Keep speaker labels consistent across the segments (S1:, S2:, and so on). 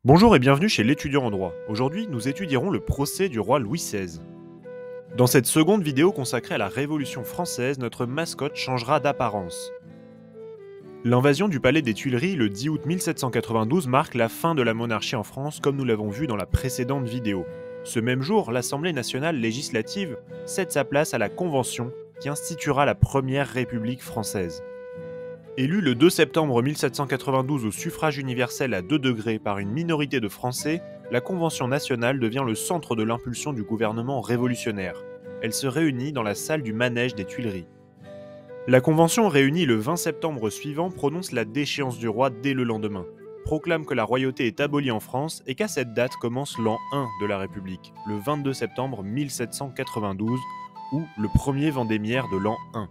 S1: Bonjour et bienvenue chez l'étudiant en droit. Aujourd'hui, nous étudierons le procès du roi Louis XVI. Dans cette seconde vidéo consacrée à la Révolution française, notre mascotte changera d'apparence. L'invasion du palais des Tuileries le 10 août 1792 marque la fin de la monarchie en France comme nous l'avons vu dans la précédente vidéo. Ce même jour, l'Assemblée nationale législative cède sa place à la Convention qui instituera la première République française. Élu le 2 septembre 1792 au suffrage universel à 2 degrés par une minorité de Français, la Convention nationale devient le centre de l'impulsion du gouvernement révolutionnaire. Elle se réunit dans la salle du manège des Tuileries. La Convention réunie le 20 septembre suivant prononce la déchéance du roi dès le lendemain, proclame que la royauté est abolie en France et qu'à cette date commence l'an 1 de la République, le 22 septembre 1792, ou le premier vendémiaire de l'an 1.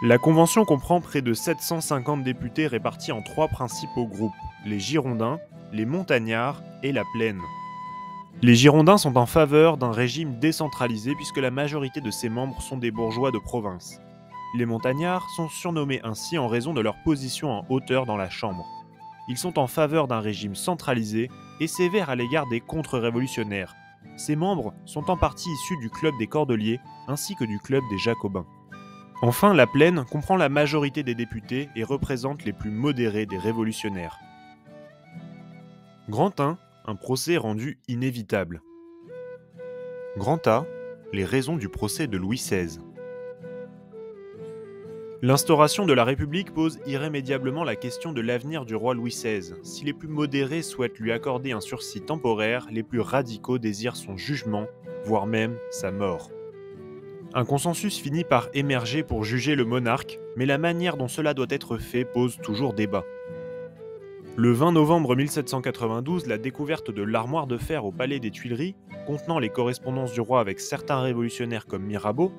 S1: La Convention comprend près de 750 députés répartis en 3 principaux groupes, les Girondins, les Montagnards et la Plaine. Les Girondins sont en faveur d'un régime décentralisé puisque la majorité de ses membres sont des bourgeois de province. Les Montagnards sont surnommés ainsi en raison de leur position en hauteur dans la Chambre. Ils sont en faveur d'un régime centralisé et sévères à l'égard des contre-révolutionnaires. Ces membres sont en partie issus du club des Cordeliers ainsi que du club des Jacobins. Enfin, la Plaine comprend la majorité des députés et représente les plus modérés des révolutionnaires. Grand 1, un procès rendu inévitable. Grand A, les raisons du procès de Louis XVI. L'instauration de la République pose irrémédiablement la question de l'avenir du roi Louis XVI. Si les plus modérés souhaitent lui accorder un sursis temporaire, les plus radicaux désirent son jugement, voire même sa mort. Un consensus finit par émerger pour juger le monarque, mais la manière dont cela doit être fait pose toujours débat. Le 20 novembre 1792, la découverte de l'armoire de fer au palais des Tuileries, contenant les correspondances du roi avec certains révolutionnaires comme Mirabeau,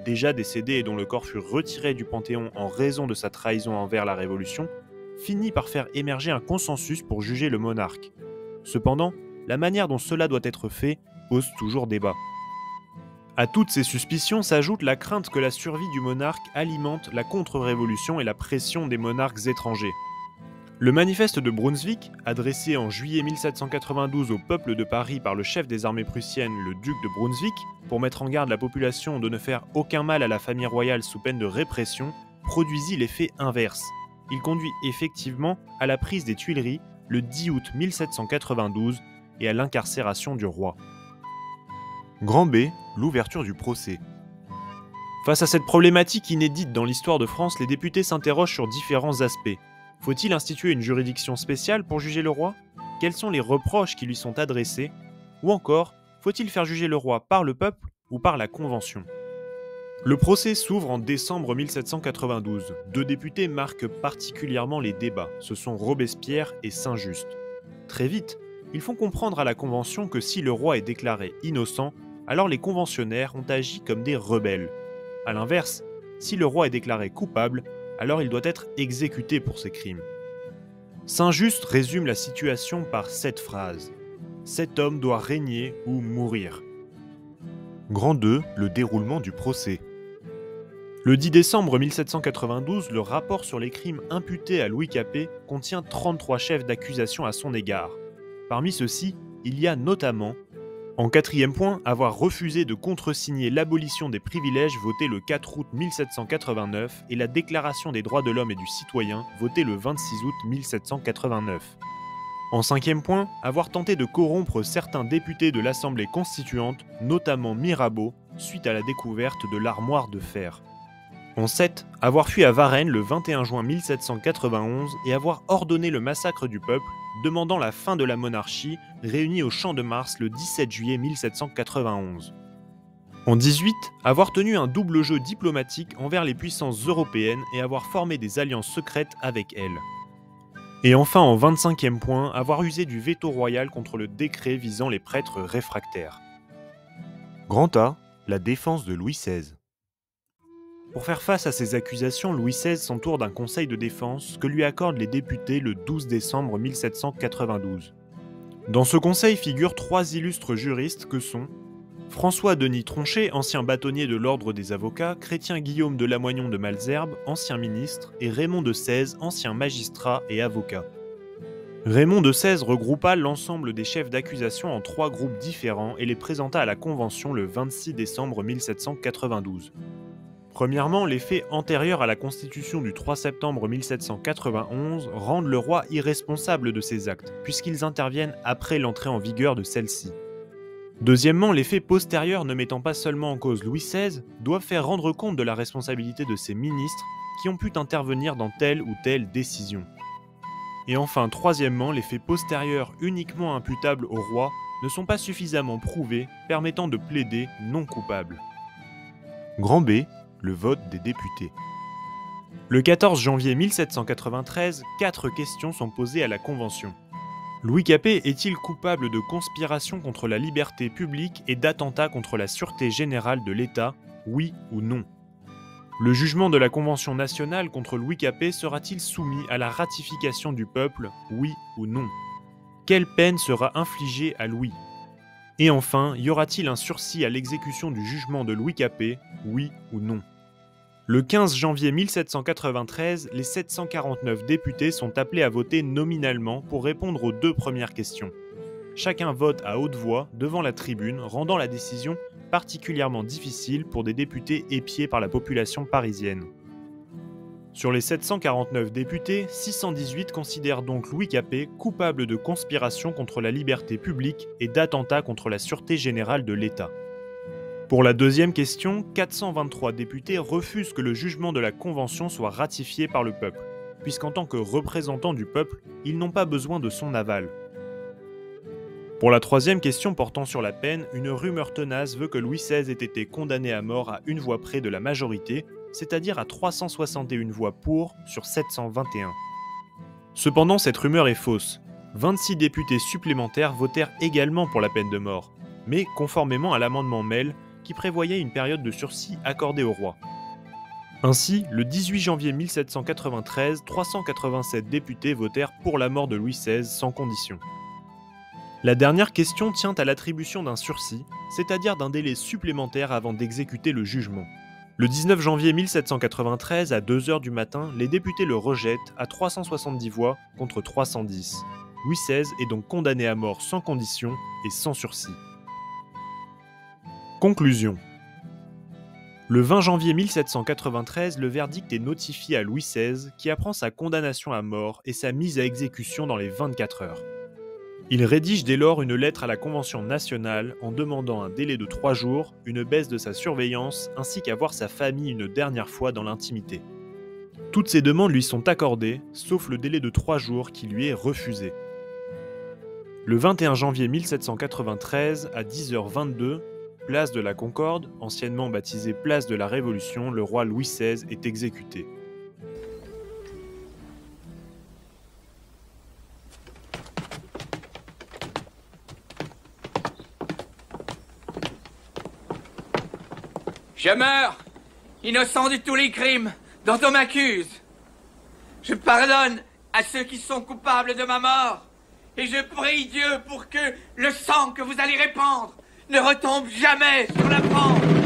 S1: déjà décédé et dont le corps fut retiré du Panthéon en raison de sa trahison envers la Révolution, finit par faire émerger un consensus pour juger le monarque. Cependant, la manière dont cela doit être fait pose toujours débat. À toutes ces suspicions s'ajoute la crainte que la survie du monarque alimente la contre-révolution et la pression des monarques étrangers. Le manifeste de Brunswick, adressé en juillet 1792 au peuple de Paris par le chef des armées prussiennes, le duc de Brunswick, pour mettre en garde la population de ne faire aucun mal à la famille royale sous peine de répression, produisit l'effet inverse. Il conduit effectivement à la prise des Tuileries le 10 août 1792 et à l'incarcération du roi. Grand B, l'ouverture du procès. Face à cette problématique inédite dans l'histoire de France, les députés s'interrogent sur différents aspects. Faut-il instituer une juridiction spéciale pour juger le roi ? Quels sont les reproches qui lui sont adressés ? Ou encore, faut-il faire juger le roi par le peuple ou par la Convention ? Le procès s'ouvre en décembre 1792. 2 députés marquent particulièrement les débats, ce sont Robespierre et Saint-Just. Très vite, ils font comprendre à la Convention que si le roi est déclaré innocent, alors les conventionnaires ont agi comme des rebelles. A l'inverse, si le roi est déclaré coupable, alors il doit être exécuté pour ses crimes. Saint-Just résume la situation par cette phrase : « Cet homme doit régner ou mourir ». Grand 2, le déroulement du procès. Le 10 décembre 1792, le rapport sur les crimes imputés à Louis Capet contient 33 chefs d'accusation à son égard. Parmi ceux-ci, il y a notamment, en 4e point, avoir refusé de contresigner l'abolition des privilèges votée le 4 août 1789 et la Déclaration des droits de l'homme et du citoyen votée le 26 août 1789. En 5e point, avoir tenté de corrompre certains députés de l'Assemblée constituante, notamment Mirabeau, suite à la découverte de l'armoire de fer. En 7, avoir fui à Varennes le 21 juin 1791 et avoir ordonné le massacre du peuple, demandant la fin de la monarchie, réunie au Champ de Mars le 17 juillet 1791. En 18, avoir tenu un double jeu diplomatique envers les puissances européennes et avoir formé des alliances secrètes avec elles. Et enfin, en 25e point, avoir usé du veto royal contre le décret visant les prêtres réfractaires. Grand A, la défense de Louis XVI. Pour faire face à ces accusations, Louis XVI s'entoure d'un conseil de défense que lui accordent les députés le 12 décembre 1792. Dans ce conseil figurent 3 illustres juristes que sont François-Denis Tronchet, ancien bâtonnier de l'Ordre des avocats, Chrétien-Guillaume de Lamoignon de Malesherbes, ancien ministre, et Raymond de Sèze, ancien magistrat et avocat. Raymond de XVI regroupa l'ensemble des chefs d'accusation en 3 groupes différents et les présenta à la Convention le 26 décembre 1792. Premièrement, les faits antérieurs à la Constitution du 3 septembre 1791 rendent le roi irresponsable de ses actes, puisqu'ils interviennent après l'entrée en vigueur de celle-ci. Deuxièmement, les faits postérieurs ne mettant pas seulement en cause Louis XVI doivent faire rendre compte de la responsabilité de ses ministres qui ont pu intervenir dans telle ou telle décision. Et enfin, troisièmement, les faits postérieurs uniquement imputables au roi ne sont pas suffisamment prouvés, permettant de plaider non coupable. Grand B, le vote des députés. Le 14 janvier 1793, 4 questions sont posées à la Convention. Louis Capet est-il coupable de conspiration contre la liberté publique et d'attentat contre la sûreté générale de l'État, oui ou non? Le jugement de la Convention nationale contre Louis Capet sera-t-il soumis à la ratification du peuple, oui ou non? Quelle peine sera infligée à Louis? Et enfin, y aura-t-il un sursis à l'exécution du jugement de Louis Capet, oui ou non? Le 15 janvier 1793, les 749 députés sont appelés à voter nominalement pour répondre aux 2 premières questions. Chacun vote à haute voix devant la tribune, rendant la décision particulièrement difficile pour des députés épiés par la population parisienne. Sur les 749 députés, 618 considèrent donc Louis Capet coupable de conspiration contre la liberté publique et d'attentat contre la sûreté générale de l'État. Pour la deuxième question, 423 députés refusent que le jugement de la Convention soit ratifié par le peuple, puisqu'en tant que représentants du peuple, ils n'ont pas besoin de son aval. Pour la troisième question portant sur la peine, une rumeur tenace veut que Louis XVI ait été condamné à mort à 1 voix près de la majorité, c'est-à-dire à 361 voix pour sur 721. Cependant, cette rumeur est fausse. 26 députés supplémentaires votèrent également pour la peine de mort, mais conformément à l'amendement Mehl, qui prévoyait une période de sursis accordée au roi. Ainsi, le 18 janvier 1793, 387 députés votèrent pour la mort de Louis XVI sans condition. La dernière question tient à l'attribution d'un sursis, c'est-à-dire d'un délai supplémentaire avant d'exécuter le jugement. Le 19 janvier 1793, à 2 h du matin, les députés le rejettent à 370 voix contre 310. Louis XVI est donc condamné à mort sans condition et sans sursis. Conclusion. Le 20 janvier 1793, le verdict est notifié à Louis XVI qui apprend sa condamnation à mort et sa mise à exécution dans les 24 heures. Il rédige dès lors une lettre à la Convention nationale en demandant un délai de 3 jours, une baisse de sa surveillance ainsi qu'à voir sa famille une dernière fois dans l'intimité. Toutes ces demandes lui sont accordées, sauf le délai de 3 jours qui lui est refusé. Le 21 janvier 1793, à 10h22, place de la Concorde, anciennement baptisée place de la Révolution, le roi Louis XVI est exécuté.
S2: Je meurs, innocent de tous les crimes dont on m'accuse. Je pardonne à ceux qui sont coupables de ma mort. Et je prie Dieu pour que le sang que vous allez répandre ne retombe jamais sur la France.